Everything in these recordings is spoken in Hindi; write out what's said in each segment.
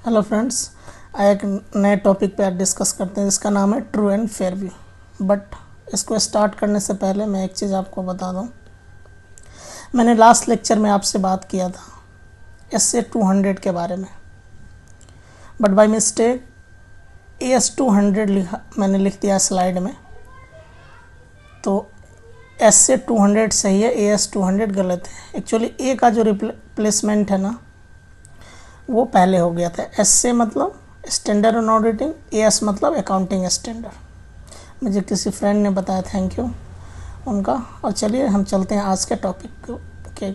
हेलो फ्रेंड्स, एक नए टॉपिक पे आज डिस्कस करते हैं जिसका नाम है true and fair view. But इसको स्टार्ट करने से पहले मैं एक चीज़ आपको बता दूं। मैंने लास्ट लेक्चर में आपसे बात किया था एसए 200 के बारे में, बट बाय मिस्टेक एएस 200 मैंने लिख दिया स्लाइड में। तो एसए 200 सही है, एएस 200 गलत है। एक्चुअली ए का जो रिप्लेसमेंट है ना वो पहले हो गया था। एस से मतलब स्टैंडर्ड ऑन ऑडिटिंग, एएस मतलब अकाउंटिंग स्टैंडर्ड। मुझे किसी फ्रेंड ने बताया, थैंक यू उनका। और चलिए हम चलते हैं आज के टॉपिक के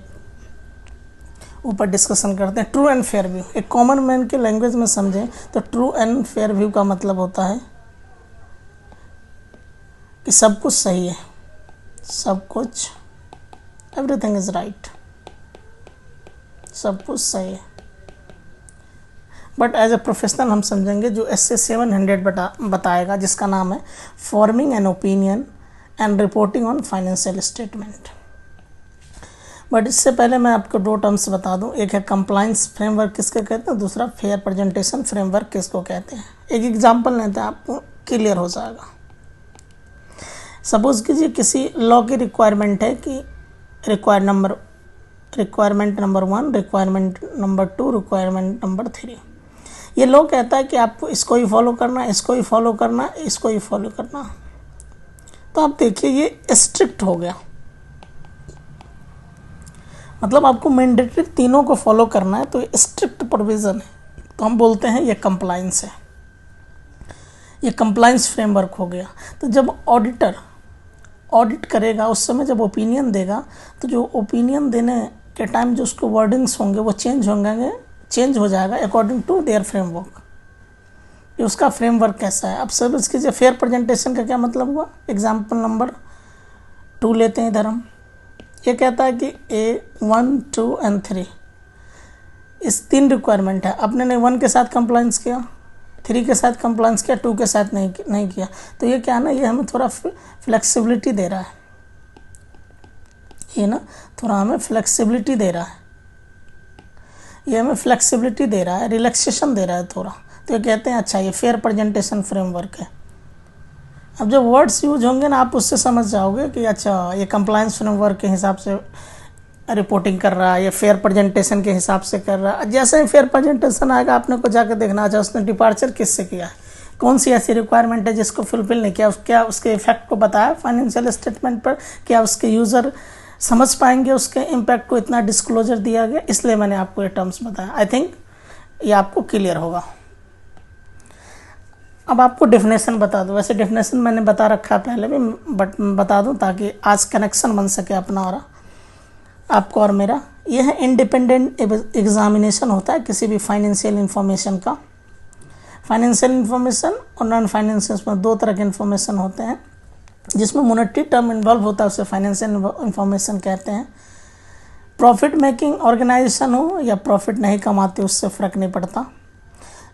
ऊपर डिस्कशन करते हैं। ट्रू एंड फेयर व्यू एक कॉमन मैन के लैंग्वेज में समझें तो ट्रू एंड फेयर व्यू का मतलब होता है कि सब कुछ सही है, सब कुछ, एवरीथिंग इज राइट, सब कुछ सही है। बट एज ए प्रोफेशनल हम समझेंगे जो एसए 700 बताएगा, जिसका नाम है forming an opinion and reporting on financial statement. But इससे पहले मैं आपको दो टर्म्स बता दूं। एक है कंप्लायंस फ्रेमवर्क किसके कहते हैं, दूसरा फेयर प्रेजेंटेशन फ्रेमवर्क किसको कहते हैं। एक एग्जांपल लेते हैं, आपको क्लियर हो जाएगा। सपोज कीजिए किसी लॉ की रिक्वायरमेंट है कि requirement number 1, requirement number 2, requirement number 3। ये लॉ कहता है कि आपको इसको ही फॉलो करना, इसको ही फॉलो करना, इसको ही फॉलो करना। तो आप देखिए ये स्ट्रिक्ट हो गया, मतलब आपको मैंडेटरी तीनों को फॉलो करना है। तो ये स्ट्रिक्ट प्रोविजन है, तो हम बोलते हैं ये कंप्लायंस है, ये कंप्लायंस फ्रेमवर्क हो गया। तो जब ऑडिटर ऑडिट करेगा उस समय जब ओपिनियन देगा, तो जो ओपिनियन देने के टाइम जो उसके वर्डिंग्स होंगे वो चेंज हो जाएगा अकॉर्डिंग टू देयर फ्रेमवर्क। ये उसका फ्रेमवर्क कैसा है। अब समझ कीजिए फेयर प्रेजेंटेशन का क्या मतलब हुआ। एग्जाम्पल नंबर 2 लेते हैं इधर हम। ये कहता है कि A1, 2 एंड 3 इस 3 रिक्वायरमेंट है। आपने ने 1 के साथ कंप्लायंस किया, 3 के साथ कंप्लायंस किया, 2 के साथ नहीं किया। तो ये क्या है ना, ये हमें थोड़ा फ्लेक्सिबिलिटी दे रहा है। ये ना थोड़ा हमें फ्लेक्सिबिलिटी दे रहा है, ये हमें फ्लेक्सिबिलिटी दे रहा है, रिलैक्सेशन दे रहा है थोड़ा। तो ये कहते हैं अच्छा ये फेयर प्रेजेंटेशन फ्रेमवर्क है। अब जब वर्ड्स यूज होंगे ना आप उससे समझ जाओगे कि अच्छा ये कंप्लायंस फ्रेमवर्क के हिसाब से रिपोर्टिंग कर रहा है, ये फेयर प्रेजेंटेशन के हिसाब से कर रहा है। जैसे ही फेयर प्रेजेंटेशन आएगा आपने को जाकर देखना अच्छा उसने डिपार्चर किससे किया है, कौन सी ऐसी रिक्वायरमेंट है जिसको फुलफिल नहीं किया, क्या उसके इफेक्ट को बताया फाइनेंशियल स्टेटमेंट पर, क्या उसके यूज़र समझ पाएंगे उसके इम्पैक्ट को, इतना डिस्क्लोजर दिया गया। इसलिए मैंने आपको ये टर्म्स बताया। आई थिंक ये आपको क्लियर होगा। अब आपको डेफिनेशन बता दूं। वैसे डेफिनेशन मैंने बता रखा है पहले भी, बट बता दूं ताकि आज कनेक्शन बन सके अपना और आपको और मेरा। यह है इंडिपेंडेंट एग्जामिनेशन होता है किसी भी फाइनेंशियल इंफॉर्मेशन का। फाइनेंशियल इंफॉर्मेशन और नॉन फाइनेंशियल में 2 तरह के इंफॉर्मेशन होते हैं। जिसमें मोनेटरी टर्म इन्वॉल्व होता है उसे फाइनेंशियल इंफॉर्मेशन कहते हैं। प्रॉफिट मेकिंग ऑर्गेनाइजेशन हो या प्रॉफिट नहीं कमाते उससे फ़र्क नहीं पड़ता।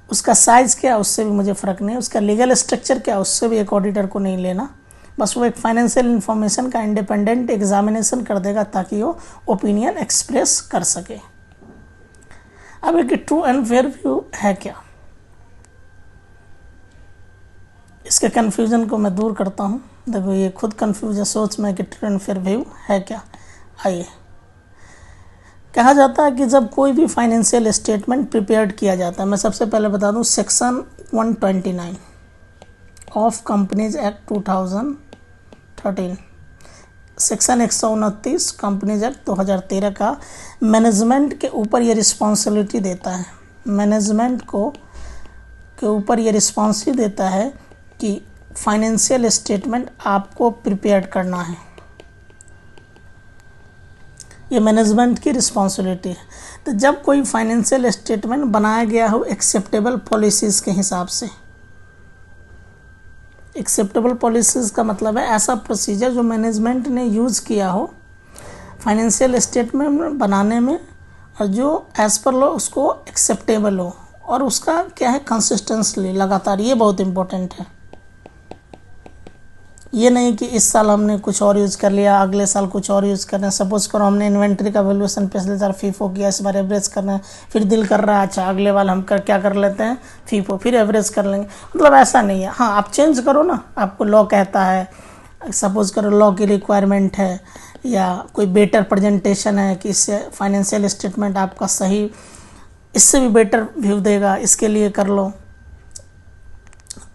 उसका साइज़ क्या उससे भी मुझे फ़र्क नहीं, उसका लीगल स्ट्रक्चर क्या उससे भी एक ऑडिटर को नहीं लेना। बस वो एक फाइनेंशियल इंफॉर्मेशन का इंडिपेंडेंट एग्जामिनेशन कर देगा ताकि वो ओपिनियन एक्सप्रेस कर सके। अब एक ट्रू एंड फेयर व्यू है क्या, इसके कन्फ्यूज़न को मैं दूर करता हूँ। देखो ये खुद कन्फ्यूज है, सोच में कि ट्रू एंड फेयर व्यू है क्या। आइए, कहा जाता है कि जब कोई भी फाइनेंशियल स्टेटमेंट प्रिपेयर्ड किया जाता है, मैं सबसे पहले बता दूं section 129 of companies act 2013, section 129 companies act 2013 का मैनेजमेंट के ऊपर ये रिस्पॉन्सिबिलिटी देता है, मैनेजमेंट के ऊपर ये रिस्पॉन्सिबिलिटी देता है कि फाइनेंशियल स्टेटमेंट आपको प्रिपेयर करना है। ये मैनेजमेंट की रिस्पॉन्सिबिलिटी है। तो जब कोई फाइनेंशियल स्टेटमेंट बनाया गया हो एक्सेप्टेबल पॉलिसीज़ के हिसाब से, एक्सेप्टेबल पॉलिसीज़ का मतलब है ऐसा प्रोसीजर जो मैनेजमेंट ने यूज़ किया हो फाइनेंशियल स्टेटमेंट बनाने में और जो एज़ पर लॉ उसको एक्सेप्टेबल हो, और उसका क्या है कंसिस्टेंसली, लगातार। ये बहुत इम्पोर्टेंट है। ये नहीं कि इस साल हमने कुछ और यूज़ कर लिया, अगले साल कुछ और यूज़ कर रहे हैं। सपोज करो हमने इन्वेंट्री का वैल्यूएशन पिछले साल फीफो किया, इस बार एवरेज करना है, फिर दिल कर रहा है अच्छा अगले बार हम क्या कर लेते हैं फीफो, फिर एवरेज कर लेंगे। मतलब ऐसा नहीं है। हाँ, आप चेंज करो ना, आपको लॉ कहता है, सपोज करो लॉ की रिक्वायरमेंट है या कोई बेटर प्रेजेंटेशन है कि इससे फाइनेंशियल स्टेटमेंट आपका सही, इससे भी बेटर व्यू देगा, इसके लिए कर लो।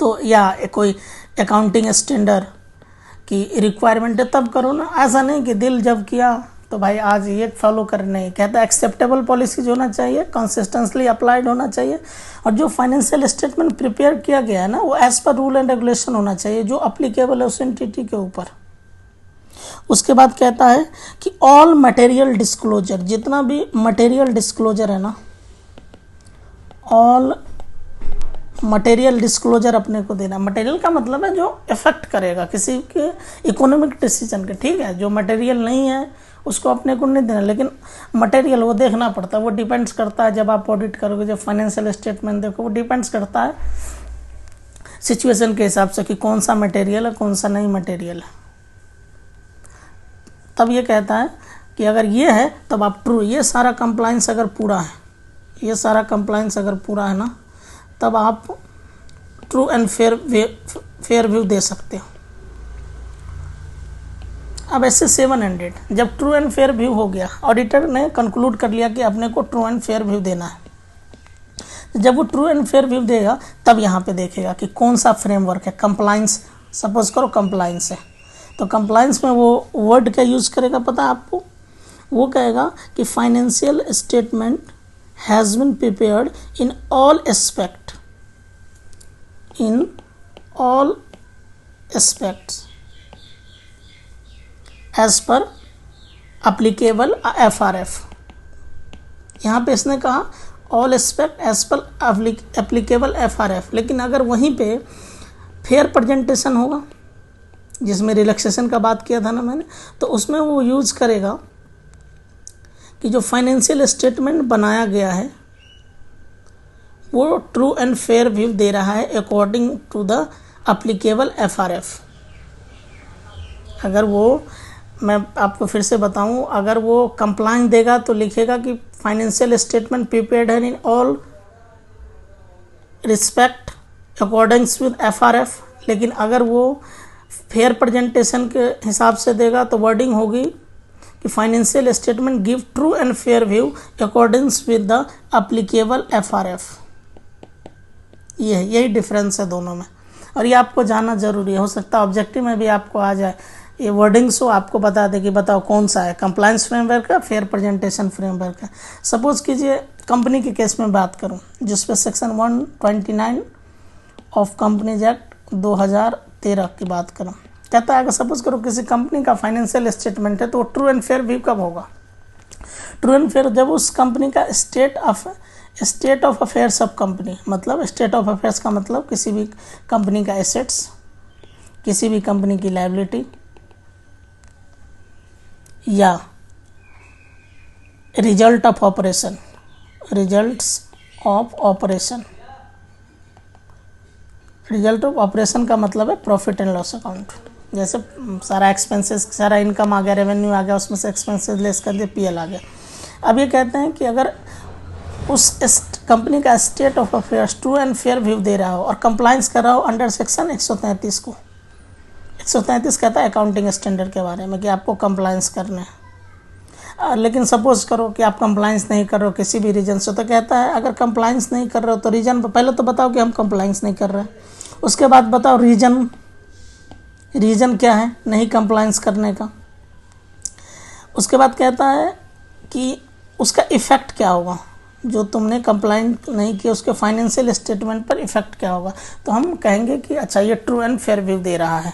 तो या कोई अकाउंटिंग स्टैंडर्ड की रिक्वायरमेंट है तब करो ना। ऐसा नहीं कि दिल जब किया तो भाई आज ये फॉलो करना है। कहता है एक्सेप्टेबल पॉलिसीज होना चाहिए, कंसिस्टेंटली अप्लाइड होना चाहिए, और जो फाइनेंशियल स्टेटमेंट प्रिपेयर किया गया है ना वो as per rule and regulation होना चाहिए जो अप्लीकेबल है उस एंटिटी के ऊपर। उसके बाद कहता है कि ऑल मटेरियल डिस्क्लोजर, जितना भी मटेरियल डिस्क्लोजर है ना, ऑल मटेरियल डिस्क्लोजर अपने को देना। मटेरियल का मतलब है जो इफेक्ट करेगा किसी के इकोनॉमिक डिसीजन के, ठीक है। जो मटेरियल नहीं है उसको अपने को नहीं देना, लेकिन मटेरियल वो देखना पड़ता है, वो डिपेंड्स करता है। जब आप ऑडिट करोगे, जब फाइनेंशियल स्टेटमेंट देखो, वो डिपेंड्स करता है सिचुएशन के हिसाब से कि कौन सा मटेरियल है कौन सा नहीं मटेरियल है। तब ये कहता है कि अगर ये है तब आप ट्रू, ये सारा कंप्लाइंस अगर पूरा है, ये सारा कंप्लाइंस अगर पूरा है ना, तब आप ट्रू एंड फेयर व्यू दे सकते हो। अब ऐसे 700 जब ट्रू एंड फेयर व्यू हो गया, ऑडिटर ने कंक्लूड कर लिया कि अपने को ट्रू एंड फेयर व्यू देना है। जब वो ट्रू एंड फेयर व्यू देगा तब यहाँ पे देखेगा कि कौन सा फ्रेमवर्क है। कंप्लाइंस, सपोज करो कंप्लाइंस है, तो कंप्लाइंस में वो वर्ड क्या यूज़ करेगा पता है आपको? वो कहेगा कि financial statement has been prepared in all aspect, in all aspects as per applicable FRF। यहाँ पे इसने कहा all aspect as per applicable FRF, लेकिन अगर वहीं पे फेयर प्रेजेंटेशन होगा जिसमें रिलैक्सेशन का बात किया था ना मैंने, तो उसमें वो यूज़ करेगा कि जो फाइनेंशियल स्टेटमेंट बनाया गया है वो ट्रू एंड फेयर व्यू दे रहा है according to the applicable FRF। अगर वो, मैं आपको फिर से बताऊं, अगर वो कंप्लाइंस देगा तो लिखेगा कि फाइनेंशियल स्टेटमेंट प्रिपेयर्ड है in all respect according with FRF। लेकिन अगर वो फेयर प्रेजेंटेशन के हिसाब से देगा तो वर्डिंग होगी कि financial statement give true and fair view according with the applicable FRF। यही डिफरेंस है दोनों में, और ये आपको जानना जरूरी है। हो सकता है ऑब्जेक्टिव में भी आपको आ जाए ये वर्डिंग्स, हो आपको बता दे कि बताओ कौन सा है, कंप्लायंस फ्रेमवर्क का, फेयर प्रेजेंटेशन फ्रेमवर्क का। सपोज कीजिए कंपनी के केस में बात करूं जिस पे सेक्शन 129 ऑफ कंपनीज एक्ट 2013 की बात करूं, कहता है अगर सपोज करो किसी कंपनी का फाइनेंशियल स्टेटमेंट है तो वो ट्रू एंड फेयर व्यू कब होगा? ट्रू एंड फेयर जब उस कंपनी का state of affairs of company, मतलब स्टेट ऑफ अफेयर्स का मतलब किसी भी कंपनी का एसेट्स, किसी भी कंपनी की लायबिलिटी, या result of operation, results of operation. Result of operation का मतलब है प्रॉफिट एंड लॉस अकाउंट। जैसे सारा एक्सपेंसेस, सारा इनकम आ गया, रेवेन्यू आ गया, उसमें से एक्सपेंसेस लेस कर दिए, PL आ गया। अब ये कहते हैं कि अगर उस कंपनी का state of affairs true and fair view दे रहा हो और कंप्लाइंस कर रहा हो अंडर सेक्शन 133 को। 133 कहता है अकाउंटिंग स्टैंडर्ड के बारे में कि आपको कंप्लाइंस करना है। लेकिन सपोज करो कि आप कंप्लाइंस नहीं कर रहे हो किसी भी रीजन से, तो कहता है अगर कंप्लाइंस नहीं कर रहे हो तो रीजन, पहले तो बताओ कि हम कंप्लाइंस नहीं कर रहे हैं, उसके बाद बताओ रीजन क्या है नहीं कंप्लाइंस करने का। उसके बाद कहता है कि उसका इफ़ेक्ट क्या होगा, जो तुमने कंप्लाइन नहीं किया उसके फाइनेंशियल स्टेटमेंट पर इफ़ेक्ट क्या होगा। तो हम कहेंगे कि अच्छा ये ट्रू एंड फेयर व्यू दे रहा है।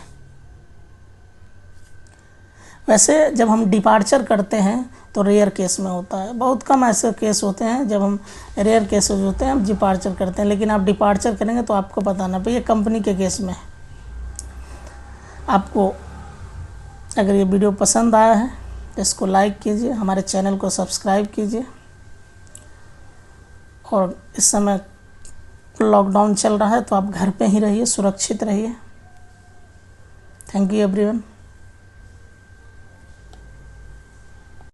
वैसे जब हम डिपार्चर करते हैं तो रेयर केस में होता है, बहुत कम ऐसे केस होते हैं जब हम रेयर केस होते हैं हम डिपार्चर करते हैं। लेकिन आप डिपार्चर करेंगे तो आपको बताना भैया कंपनी के केस में। आपको अगर ये वीडियो पसंद आया है तो इसको लाइक कीजिए, हमारे चैनल को सब्सक्राइब कीजिए, और इस समय लॉकडाउन चल रहा है तो आप घर पे ही रहिए, सुरक्षित रहिए। Thank you everyone.